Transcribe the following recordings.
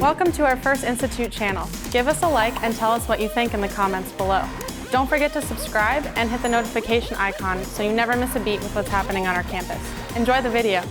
Welcome to our F.I.R.S.T Institute channel. Give us a like and tell us what you think in the comments below. Don't forget to subscribe and hit the notification icon so you never miss a beat with what's happening on our campus. Enjoy the video.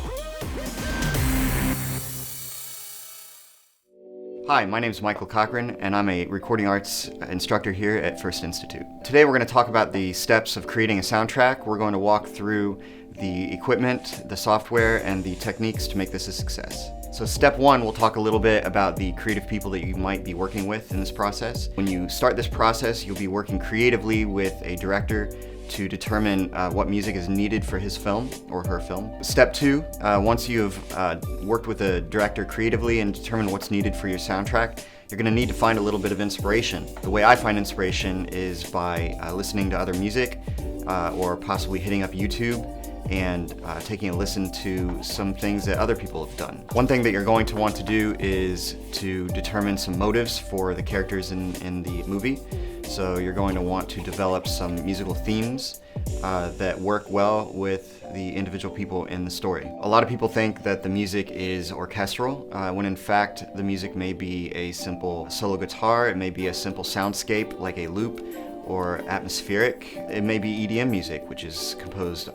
Hi, my name is Michael Cochran, and I'm a recording arts instructor here at F.I.R.S.T Institute. Today we're going to talk about the steps of creating a soundtrack. We're going to walk through the equipment, the software, and the techniques to make this a success. So step one, we'll talk a little bit about the creative people that you might be working with in this process. When you start this process, you'll be working creatively with a director to determine what music is needed for his film or her film. Step two, once you've worked with a director creatively and determined what's needed for your soundtrack, you're going to need to find a little bit of inspiration. The way I find inspiration is by listening to other music or possibly hitting up YouTube and taking a listen to some things that other people have done. One thing that you're going to want to do is to determine some motives for the characters in the movie. So you're going to want to develop some musical themes that work well with the individual people in the story. A lot of people think that the music is orchestral, when in fact the music may be a simple solo guitar, it may be a simple soundscape like a loop, or atmospheric. It may be EDM music, which is composed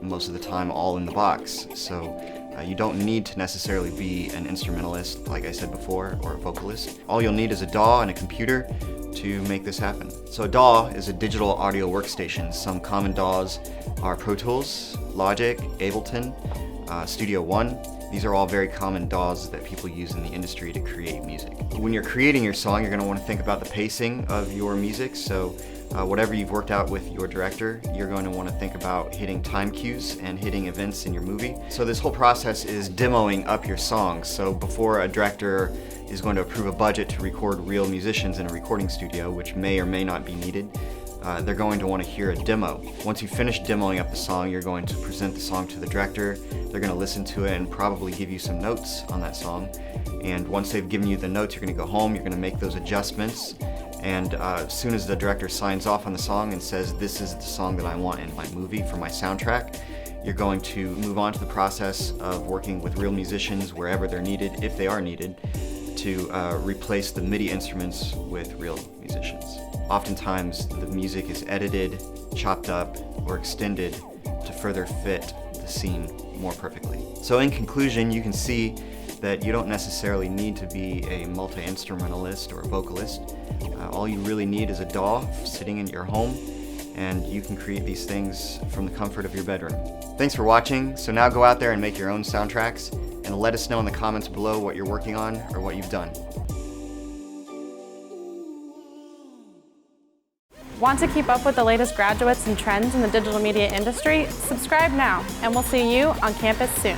most of the time all in the box. So you don't need to necessarily be an instrumentalist, like I said before, or a vocalist. All you'll need is a DAW and a computer to make this happen. So a DAW is a digital audio workstation. Some common DAWs are Pro Tools, Logic, Ableton, Studio One. These are all very common DAWs that people use in the industry to create music. When you're creating your song, you're going to want to think about the pacing of your music. So whatever you've worked out with your director, you're going to want to think about hitting time cues and hitting events in your movie. So this whole process is demoing up your songs. So before a director is going to approve a budget to record real musicians in a recording studio, which may or may not be needed, they're going to want to hear a demo. Once you finish demoing up the song, you're going to present the song to the director. They're going to listen to it and probably give you some notes on that song. And once they've given you the notes, you're going to go home, you're going to make those adjustments. And as soon as the director signs off on the song and says, this is the song that I want in my movie for my soundtrack, you're going to move on to the process of working with real musicians wherever they're needed, if they are needed, to replace the MIDI instruments with real musicians. Oftentimes, the music is edited, chopped up, or extended to further fit the scene more perfectly. So in conclusion, you can see that you don't necessarily need to be a multi-instrumentalist or a vocalist. All you really need is a DAW sitting in your home, and you can create these things from the comfort of your bedroom. Thanks for watching. So now go out there and make your own soundtracks, and let us know in the comments below what you're working on or what you've done. Want to keep up with the latest graduates and trends in the digital media industry? Subscribe now, and we'll see you on campus soon.